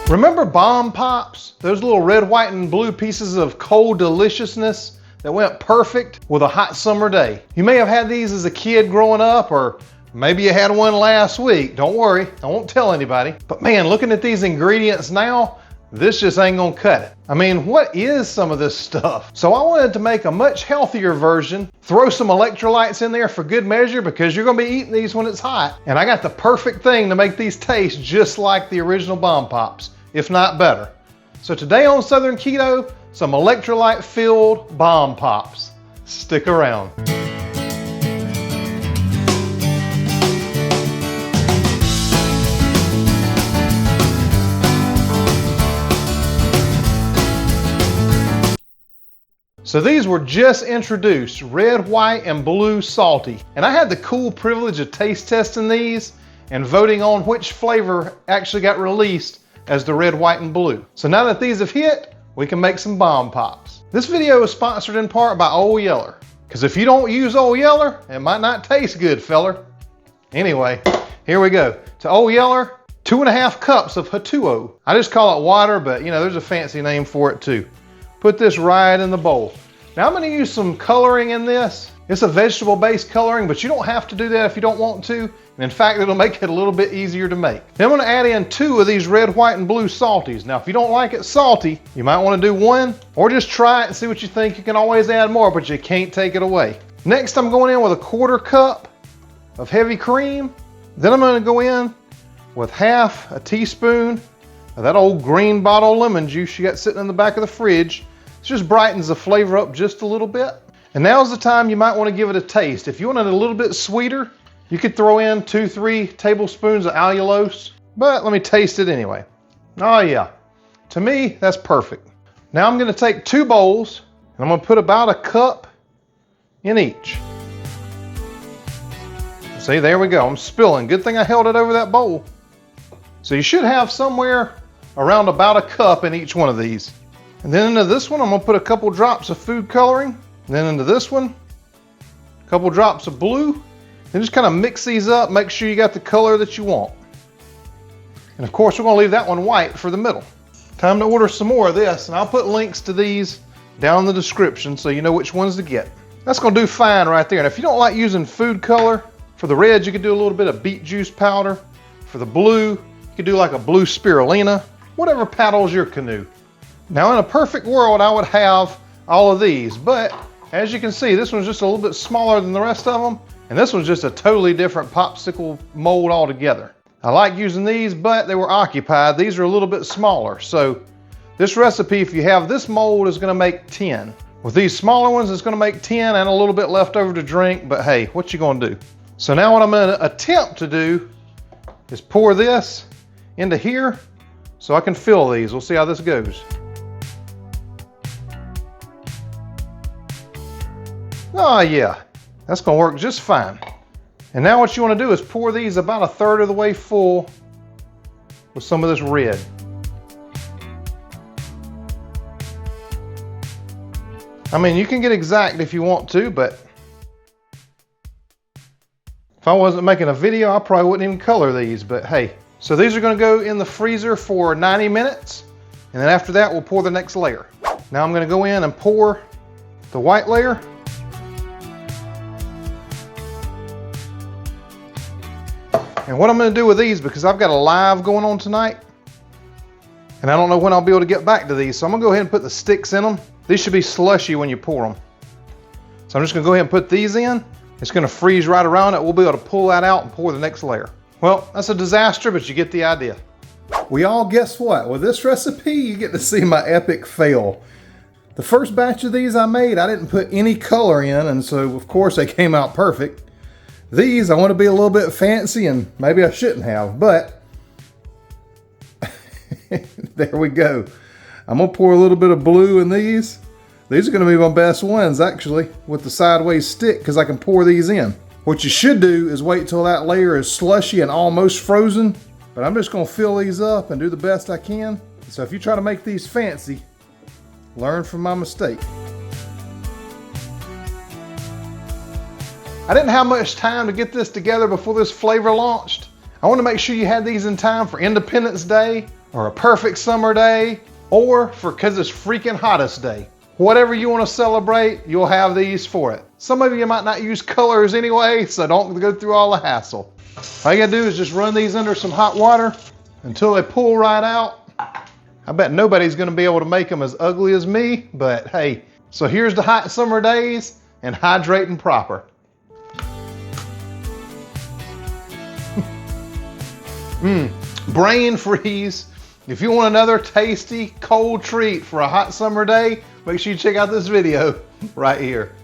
Remember Bomb Pops? Those little red, white, and blue pieces of cold deliciousness that went perfect with a hot summer day. You may have had these as a kid growing up, or maybe you had one last week. Don't worry, I won't tell anybody. But man, looking at these ingredients now, this just ain't gonna cut it. I mean, what is some of this stuff? So I wanted to make a much healthier version, throw some electrolytes in there for good measure because you're gonna be eating these when it's hot. And I got the perfect thing to make these taste just like the original Bomb Pops, if not better. So today on Southern Keto, some electrolyte filled Bomb Pops. Stick around. So these were just introduced, red, white, and blue salty. And I had the cool privilege of taste testing these and voting on which flavor actually got released as the red, white, and blue. So now that these have hit, we can make some Bomb Pops. This video is sponsored in part by Old Yeller, because if you don't use Old Yeller, it might not taste good, feller. Anyway, here we go. To Old Yeller, 2.5 cups of H2O. I just call it water, but you know, there's a fancy name for it too. Put this right in the bowl. Now I'm gonna use some coloring in this. It's a vegetable-based coloring, but you don't have to do that if you don't want to. And in fact, it'll make it a little bit easier to make. Then I'm gonna add in 2 of these red, white, and blue salties. Now, if you don't like it salty, you might wanna do 1, or just try it and see what you think. You can always add more, but you can't take it away. Next, I'm going in with 1/4 cup of heavy cream. Then I'm gonna go in with 1/2 teaspoon of that old green bottle lemon juice you got sitting in the back of the fridge. It just brightens the flavor up just a little bit. And now's the time you might want to give it a taste. If you want it a little bit sweeter, you could throw in 2-3 tablespoons of allulose, but let me taste it anyway. Oh yeah, to me, that's perfect. Now I'm gonna take 2 bowls, and I'm gonna put about 1 cup in each. See, there we go, I'm spilling. Good thing I held it over that bowl. So you should have somewhere around about 1 cup in each one of these. And then into this one, I'm gonna put a couple drops of food coloring. And then into this one, a couple drops of blue. And just kind of mix these up, make sure you got the color that you want. And of course, we're gonna leave that one white for the middle. Time to order some more of this, and I'll put links to these down in the description so you know which ones to get. That's gonna do fine right there. And if you don't like using food color, for the reds, you could do a little bit of beet juice powder. For the blue, you could do like a blue spirulina, whatever paddles your canoe. Now in a perfect world, I would have all of these, but as you can see, this one's just a little bit smaller than the rest of them, and this one's just a totally different popsicle mold altogether. I like using these, but they were occupied. These are a little bit smaller, so this recipe, if you have this mold, is gonna make 10. With these smaller ones, it's gonna make 10 and a little bit left over to drink, but hey, what you gonna do? So now what I'm gonna attempt to do is pour this into here so I can fill these. We'll see how this goes. Oh yeah, that's gonna work just fine. And now what you wanna do is pour these about 1/3 of the way full with some of this red. I mean, you can get exact if you want to, but if I wasn't making a video, I probably wouldn't even color these, but hey. So these are gonna go in the freezer for 90 minutes, and then after that, we'll pour the next layer. Now I'm gonna go in and pour the white layer. And what I'm gonna do with these, because I've got a live going on tonight, and I don't know when I'll be able to get back to these, so I'm gonna go ahead and put the sticks in them. These should be slushy when you pour them. So I'm just gonna go ahead and put these in. It's gonna freeze right around it. We'll be able to pull that out and pour the next layer. Well, that's a disaster, but you get the idea. Well, y'all, guess what? With this recipe, you get to see my epic fail. The first batch of these I made, I didn't put any color in, and so of course they came out perfect. These, I want to be a little bit fancy, and maybe I shouldn't have, but there we go. I'm gonna pour a little bit of blue in these. These are gonna be my best ones, actually, with the sideways stick, because I can pour these in. What you should do is wait till that layer is slushy and almost frozen, but I'm just gonna fill these up and do the best I can. So if you try to make these fancy, learn from my mistake. I didn't have much time to get this together before this flavor launched. I want to make sure you had these in time for Independence Day or a perfect summer day, or for because it's freaking hottest day. Whatever you want to celebrate, you'll have these for it. Some of you might not use colors anyway, so don't go through all the hassle. All you gotta do is just run these under some hot water until they pull right out. I bet nobody's gonna be able to make them as ugly as me, but hey. So here's the hot summer days and hydrating proper. Brain freeze. If you want another tasty cold treat for a hot summer day, make sure you check out this video right here.